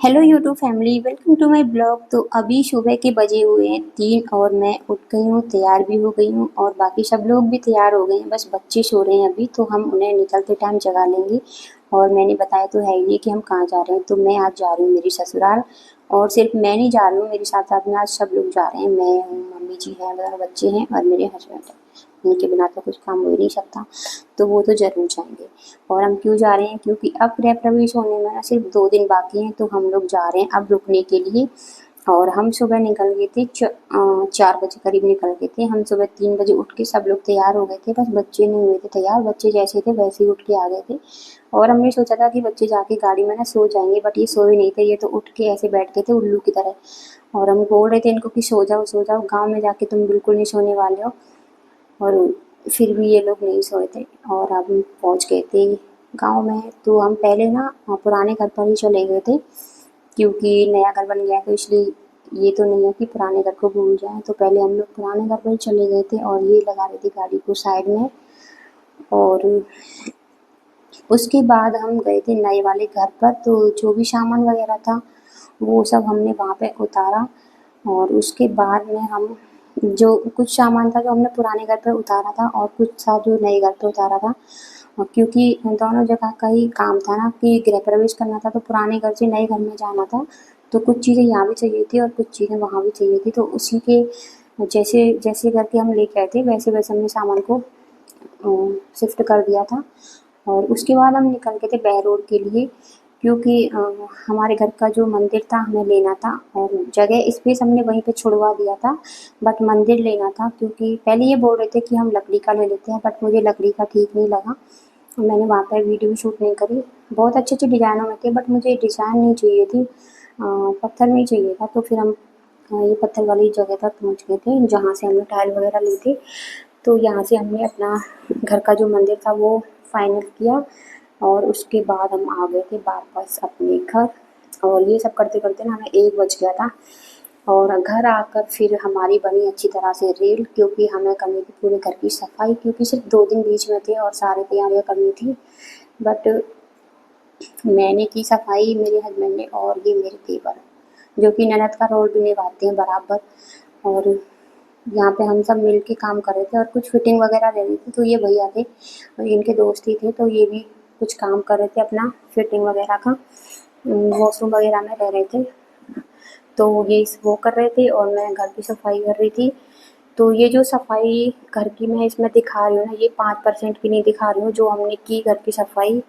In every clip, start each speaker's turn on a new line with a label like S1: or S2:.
S1: Hello YouTube family, welcome to my blog. तो अभी सुबह के बजे हुए हैं 3 और मैं उठ गई हूँ, तैयार भी हो गई हूँ और बाकी सब लोग भी तैयार हो गए हैं। बस बच्चे सो रहे हैं अभी, तो हम उन्हें निकलते टाइम जगा लेंगे। और मैंने बताया तो है ही नहीं कि हम कहाँ जा रहे हैं। तो मैं आज जा रही हूँ मेरी ससुराल, और सिर्फ मैं नहीं जा रही हूँ, मेरे साथ साथ में आज सब लोग जा रहे हैं। मैं हूँ, मम्मी जी हैं, मेरे बच्चे हैं और मेरे हस्बैंड हैं। उनके बिना तो कुछ काम हो ही नहीं सकता, तो वो तो ज़रूर जाएंगे। और हम क्यों जा रहे हैं, क्योंकि अब गृह प्रवेश होने में ना सिर्फ 2 दिन बाकी हैं, तो हम लोग जा रहे हैं अब रुकने के लिए। और हम सुबह निकल गए थे 4 बजे करीब निकल गए थे। हम सुबह 3 बजे उठ के सब लोग तैयार हो गए थे, बस बच्चे नहीं हुए थे तैयार। बच्चे जैसे थे वैसे ही उठ के आ गए थे। और हमने सोचा था कि बच्चे जाके गाड़ी में ना सो जाएंगे, बट ये सोए नहीं थे, ये तो उठ के ऐसे बैठ गए थे उल्लू की तरह। और हम बोल रहे थे इनको कि सो जाओ सो जाओ, गाँव में जाके तुम बिल्कुल नहीं सोने वाले हो। और फिर भी ये लोग नहीं सोए थे। और अब हम पहुँच गए थे गाँव में। तो हम पहले ना पुराने घर पर ही चले गए थे, क्योंकि नया घर बन गया है, तो इसलिए ये तो नहीं है कि पुराने घर को भूल जाएं। तो पहले हम लोग पुराने घर पर ही चले गए थे और ये लगा रही थी गाड़ी को साइड में। और उसके बाद हम गए थे नए वाले घर पर, तो जो भी सामान वगैरह था वो सब हमने वहाँ पे उतारा। और उसके बाद में हम जो कुछ सामान था जो हमने पुराने घर पे उतारा था, और कुछ था जो नए घर पे उतारा था। क्योंकि दोनों जगह का ही काम था ना, कि गृह प्रवेश करना था, तो पुराने घर से नए घर में जाना था। तो कुछ चीज़ें यहाँ भी चाहिए थी और कुछ चीज़ें वहाँ भी चाहिए थी। तो उसी के जैसे जैसे करके हम लेके आए थे, वैसे वैसे हमने सामान को शिफ्ट कर दिया था। और उसके बाद हम निकल गए थे बहरोड के लिए, क्योंकि हमारे घर का जो मंदिर था हमें लेना था। और जगह स्पेस हमने वहीं पे छुड़वा दिया था, बट मंदिर लेना था। क्योंकि पहले ये बोल रहे थे कि हम लकड़ी का ले लेते हैं, बट मुझे लकड़ी का ठीक नहीं लगा। मैंने वहाँ पर वीडियो भी शूट नहीं करी। बहुत अच्छे अच्छे डिज़ाइनों में थे, बट मुझे डिज़ाइन नहीं चाहिए थी, पत्थर में ही चाहिए था। तो फिर हम ये पत्थर वाली जगह पर पहुँच गए थे जहाँ से हमने टाइल वगैरह ली थी। तो यहाँ से हमने अपना घर का जो मंदिर था वो फाइनल किया। और उसके बाद हम आ गए थे वापस अपने घर। और ये सब करते करते ना हमें 1 बज गया था। और घर आकर फिर हमारी बनी अच्छी तरह से रील, क्योंकि हमें करनी थी पूरे घर की सफाई, क्योंकि सिर्फ 2 दिन बीच में थे और सारी तैयारियां करनी थी। बट मैंने की सफाई, मेरे हस्बैंड ने, और ये मेरे देवर जो कि ननद का रोल भी निभाते हैं बराबर। और यहाँ पे हम सब मिल के काम कर रहे थे और कुछ फिटिंग वगैरह ले रही थी। तो ये भैया थे और इनके दोस्त ही थे, तो ये भी कुछ काम कर रहे थे अपना फिटिंग वगैरह का, वॉशरूम वगैरह में रह रहे थे। तो ये वो कर रहे थे और मैं घर की सफाई कर रही थी। तो ये जो सफाई घर की मैं इसमें दिखा रही हूँ ना, ये 5% भी नहीं दिखा रही हूँ जो हमने की घर की सफाई।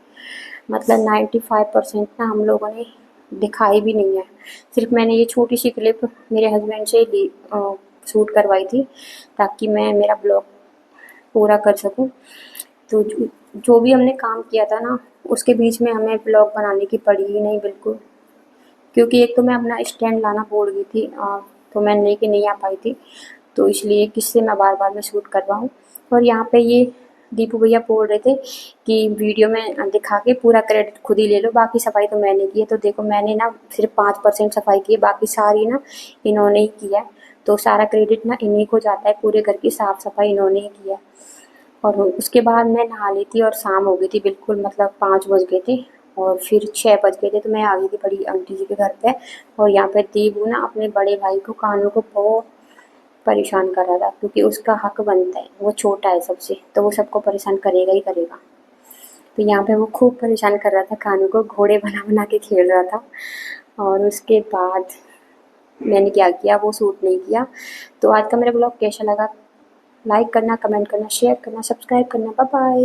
S1: मतलब 95% ना हम लोगों ने दिखाई भी नहीं है। सिर्फ मैंने ये छोटी सी क्लिप मेरे हस्बैंड से ली, शूट करवाई थी, ताकि मैं मेरा ब्लॉग पूरा कर सकूं। तो जो भी हमने काम किया था ना, उसके बीच में हमें ब्लॉग बनाने की पड़ी ही नहीं बिल्कुल। क्योंकि एक तो मैं अपना स्टैंड लाना भूल गई थी, तो मैं लेके नहीं आ पाई थी। तो इसलिए किससे मैं बार बार मैं शूट करवाऊँ। और यहाँ पे ये दीपू भैया बोल रहे थे कि वीडियो में दिखा के पूरा क्रेडिट खुद ही ले लो, बाकी सफाई तो मैंने की है। तो देखो मैंने ना सिर्फ 5% सफाई की है, बाकी सारी ना इन्होंने ही किया है। तो सारा क्रेडिट ना इन्हीं को जाता है, पूरे घर की साफ सफाई इन्होंने ही किया। और उसके बाद मैं नहा ली थी और शाम हो गई थी बिल्कुल, मतलब 5 बज गए थे। और फिर 6 बज गए थे तो मैं आ गई थी बड़ी आंटी जी के घर पे। और यहाँ पे दीपू ना अपने बड़े भाई को, कानू को बहुत परेशान कर रहा था, क्योंकि उसका हक बनता है, वो छोटा है सबसे, तो वो सबको परेशान करेगा ही करेगा। तो यहाँ पे वो खूब परेशान कर रहा था कानू को, घोड़े बना बना के खेल रहा था। और उसके बाद मैंने क्या किया, वो शूट नहीं किया। तो आज का मेरा ब्लॉग कैसा लगा, लाइक करना, कमेंट करना, शेयर करना, सब्सक्राइब करना। Bye bye.